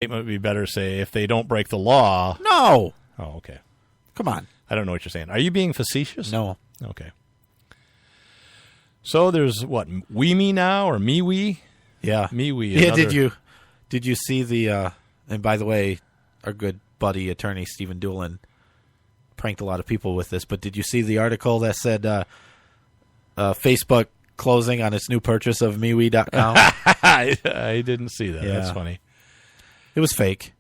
It might be better to say if they don't break the law. No. Oh, okay. Come on. I don't know what you're saying. Are you being facetious? No. Okay. So there's what, WeMe now or MeWe? Yeah. MeWe. Yeah. Did you see the? And by the way, our good buddy attorney Stephen Doolin pranked a lot of people with this. But did you see the article that said Facebook closing on its new purchase of MeWe.com? I didn't see that. Yeah. That's funny. It was fake.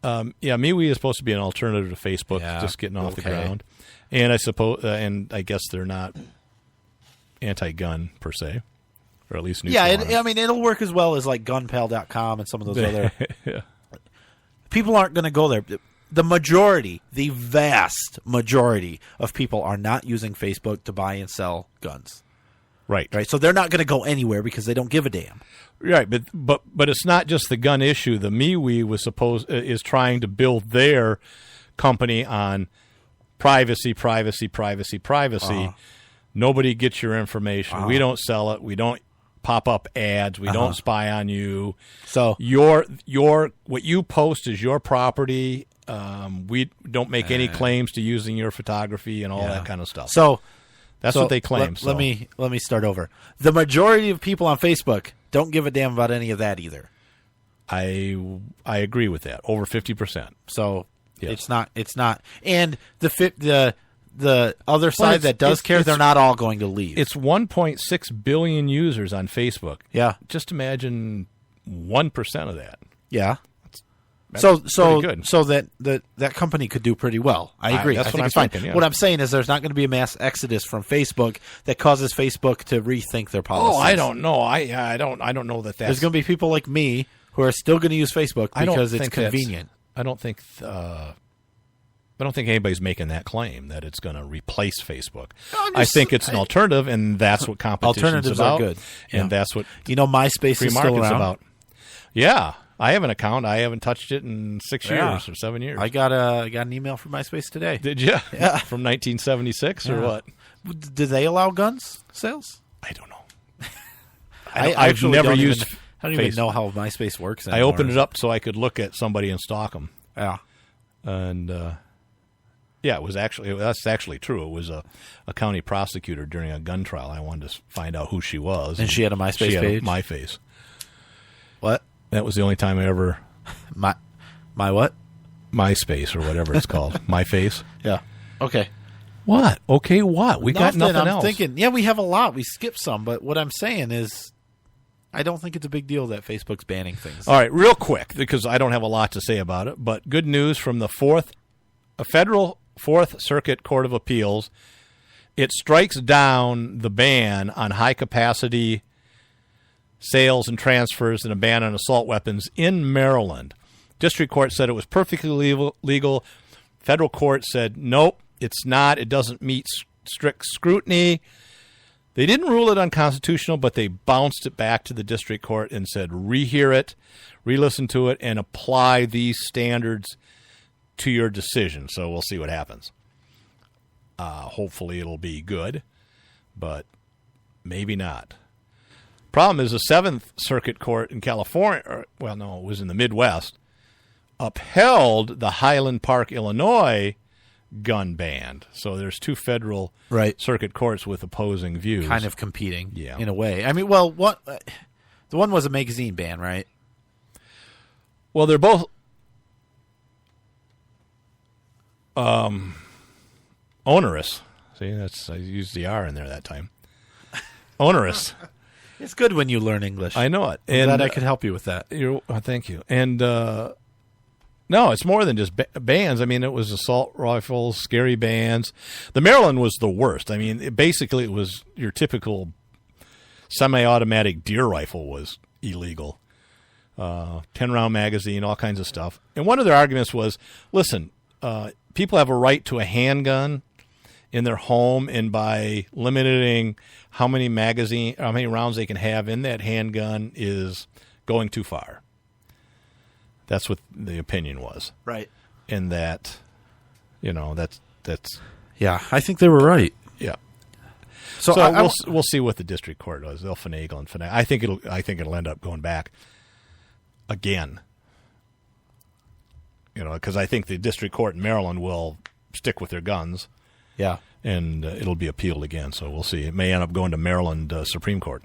MeWe is supposed to be an alternative to Facebook, just getting off the ground. And I suppose, and I guess they're not anti-gun per se, or at least neutral. Yeah, it'll work as well as like gunpal.com and some of those other. Yeah. People aren't going to go there. The vast majority of people are not using Facebook to buy and sell guns. Right. So they're not going to go anywhere because they don't give a damn. Right, but it's not just the gun issue. The MeWe is trying to build their company on privacy. Nobody gets your information. We don't sell it. We don't pop up ads. We don't spy on you. So what you post is your property. We don't make any claims to using your photography and all that kind of stuff. So that's what they claim. Let me start over. The majority of people on Facebook don't give a damn about any of that either. I agree with that. Over 50%. So yes. It's not. And the other side that does care, they're not all going to leave. It's 1.6 billion users on Facebook. Yeah. Just imagine 1% of that. Yeah. That's so good. So that company could do pretty well. I agree. That's I think what it's I'm fine. thinking, yeah. What I'm saying is there's not going to be a mass exodus from Facebook that causes Facebook to rethink their policies. Oh, I don't know. I don't know that. There's going to be people like me who are still going to use Facebook because it's convenient. I don't think anybody's making that claim that it's going to replace Facebook. I think it's an alternative, and that's what competition is about. Alternatives are good, and that's what MySpace is still around. About. Yeah. I have an account. I haven't touched it in 6 years or 7 years. I got an email from MySpace today. Did you? Yeah. From 1976 or what? Do they allow guns sales? I don't know. I've never used. I don't even Facebook. know how MySpace works anymore. I opened it up so I could look at somebody and stalk them. Yeah. And that's actually true. It was a county prosecutor during a gun trial. I wanted to find out who she was. And she had a MySpace page? She had my face. What? That was the only time I ever... My what? MySpace or whatever it's called. My face. Yeah. Okay. What? Okay, what? We got nothing else. I'm thinking, we have a lot. We skipped some, but what I'm saying is I don't think it's a big deal that Facebook's banning things. All right, real quick, because I don't have a lot to say about it, but good news from the Federal Fourth Circuit Court of Appeals. It strikes down the ban on high-capacity sales and transfers and a ban on assault weapons in Maryland. District Court said it was perfectly legal. Federal Court said, nope, it's not. It doesn't meet strict scrutiny. They didn't rule it unconstitutional, but they bounced it back to the District Court and said, rehear it, re-listen to it, and apply these standards to your decision. So we'll see what happens. Hopefully it'll be good, but maybe not. Problem is the Seventh Circuit Court in California, it was in the Midwest, upheld the Highland Park, Illinois gun ban. So there's two federal circuit courts with opposing views. Kind of competing in a way. I mean, the one was a magazine ban, right? Well, they're both onerous. See, I used the R in there that time. Onerous. It's good when you learn English. I know it. I'm glad I could help you with that. Thank you. And no, it's more than just bans. I mean, it was assault rifles, scary bans. The Maryland was the worst. I mean, basically it was your typical semi-automatic deer rifle was illegal. 10-round magazine, all kinds of stuff. And one of their arguments was, listen, people have a right to a handgun in their home, and by limiting how many rounds they can have in that handgun is going too far. That's what the opinion was. Right. And that, that's. Yeah, I think they were right. Yeah. So we'll see what the district court does. They'll finagle. I think it'll end up going back again. because I think the district court in Maryland will stick with their guns. Yeah. And it'll be appealed again, so we'll see. It may end up going to Maryland Supreme Court.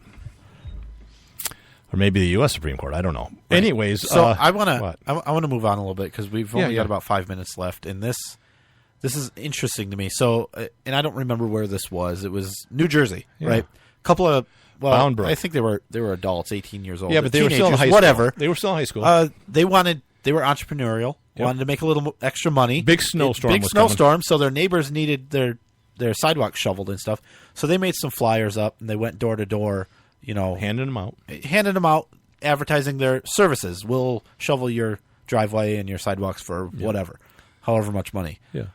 Or maybe the U.S. Supreme Court. I don't know. Right. Anyways. So I want to move on a little bit because we've only got about 5 minutes left. And this is interesting to me. So, and I don't remember where this was. It was New Jersey, right? A couple of, Boundbrook. I think they were adults, 18 years old. Yeah, but they were still in high school. Whatever. They were still in high school. They were entrepreneurial, wanted to make a little extra money. Big snowstorm was coming. So their neighbors needed their sidewalks shoveled and stuff. So they made some flyers up and they went door to door, handing them out, advertising their services. We'll shovel your driveway and your sidewalks for whatever, however much money. Yeah.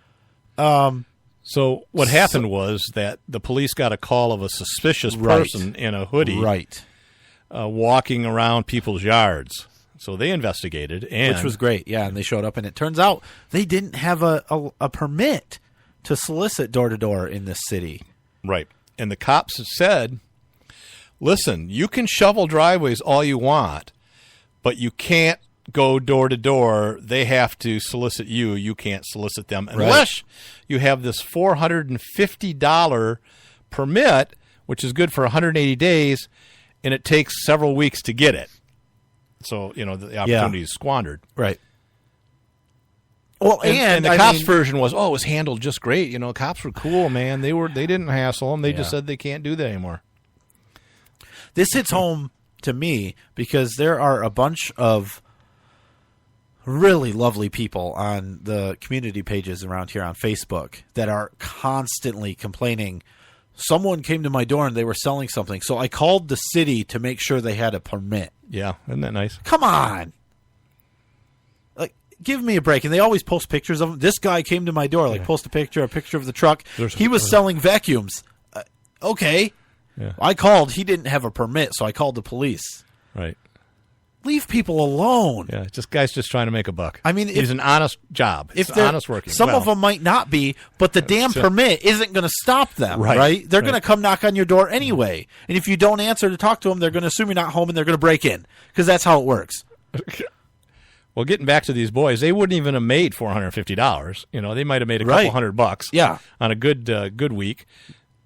So what happened was that the police got a call of a suspicious person in a hoodie, walking around people's yards. So they investigated, which was great. Yeah, and they showed up, and it turns out they didn't have a permit to solicit door to door in this city. Right, and the cops said, "Listen, you can shovel driveways all you want, but you can't go door to door. They have to solicit you. You can't solicit them unless you have this $450 permit, which is good for 180 days, and it takes several weeks to get it." So, the opportunity is squandered. Right. Well, and the cops' version was, it was handled just great. Cops were cool, man. They didn't hassle them. They just said they can't do that anymore. This hits home to me because there are a bunch of really lovely people on the community pages around here on Facebook that are constantly complaining. Someone came to my door and they were selling something, so I called the city to make sure they had a permit. Yeah, isn't that nice? Come on. Like, give me a break. And they always post pictures of them. This guy came to my door, post a picture of the truck. He was selling vacuums. Okay. Yeah. I called. He didn't have a permit, so I called the police. Right. Leave people alone. Yeah, guy's just trying to make a buck. I mean, it's an honest job. It's honest working. Some of them might not be, but the damn permit isn't going to stop them, right? They're going to come knock on your door anyway. And if you don't answer to talk to them, they're going to assume you're not home and they're going to break in because that's how it works. Well, getting back to these boys, they wouldn't even have made $450. They might have made a couple $100 on a good week.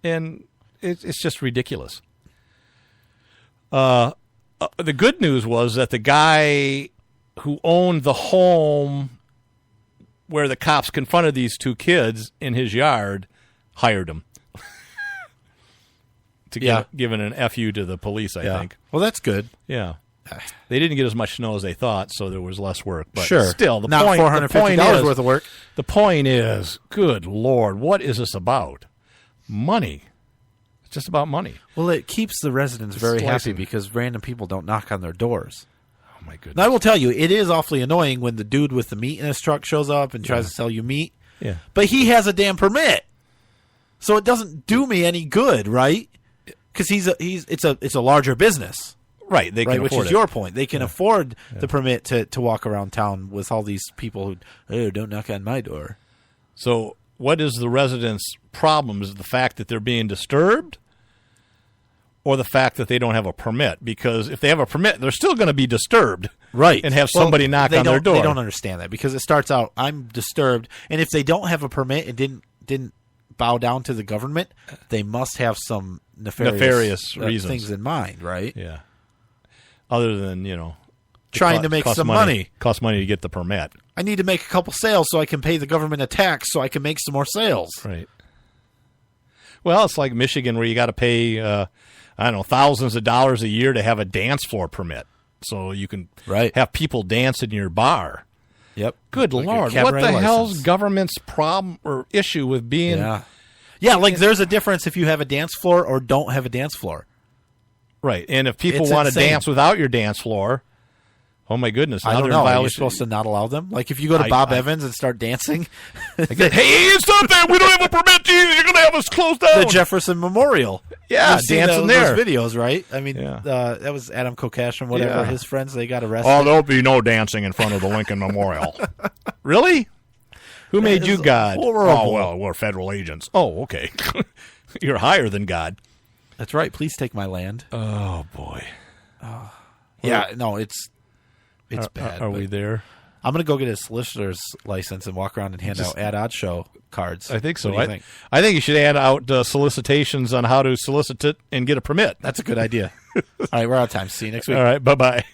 And it's just ridiculous. The good news was that the guy who owned the home where the cops confronted these two kids in his yard hired him to give an FU to the police, I think. Well, that's good. Yeah. They didn't get as much snow as they thought, so there was less work. But sure. Still, not $450 worth of work. The point is, good Lord, what is this about? Money. Just about money. Well, it keeps the residents very happy because random people don't knock on their doors. Oh, my goodness. Now, I will tell you, it is awfully annoying when the dude with the meat in his truck shows up and tries to sell you meat. Yeah. But he has a damn permit. So it doesn't do me any good, right? Because it's a larger business. Right, they can afford which is your point. They can afford the permit to walk around town with all these people who, don't knock on my door. So what is the residents' problem? Is it the fact that they're being disturbed or the fact that they don't have a permit? Because if they have a permit, they're still going to be disturbed. Right. And have somebody knock on their door. They don't understand that because it starts out, I'm disturbed. And if they don't have a permit and didn't bow down to the government, they must have some nefarious reasons. Things in mind, right? Yeah. Other than, trying to make some money. Costs money to get the permit. I need to make a couple sales so I can pay the government a tax so I can make some more sales. Right. Well, it's like Michigan where you got to pay, thousands of dollars a year to have a dance floor permit. So you can have people dance in your bar. Yep. Good Lord. What the hell's government's problem or issue with being... Yeah, like there's a difference if you have a dance floor or don't have a dance floor. Right. And if people want to dance without your dance floor, oh my goodness. I don't know. Are you supposed to not allow them? Like if you go to Bob Evans and start dancing? Hey, stop that. We don't have a permit. Jesus, you're going to have us closed down. The Jefferson Memorial. Yeah, dancing there. Those videos, right? I mean, that was Adam Caucus and whatever. Yeah. His friends, they got arrested. Oh, there'll be no dancing in front of the Lincoln Memorial. Really? Who made you God? Horrible. Oh, well, we're federal agents. Oh, okay. You're higher than God. That's right. Please take my land. Oh, boy. Yeah, no, it's bad. Are we there? I'm going to go get a solicitor's license and walk around and hand out ad show cards. I think so. What do you think? I think you should add out solicitations on how to solicit it and get a permit. That's a good idea. All right, we're out of time. See you next week. All right, bye-bye.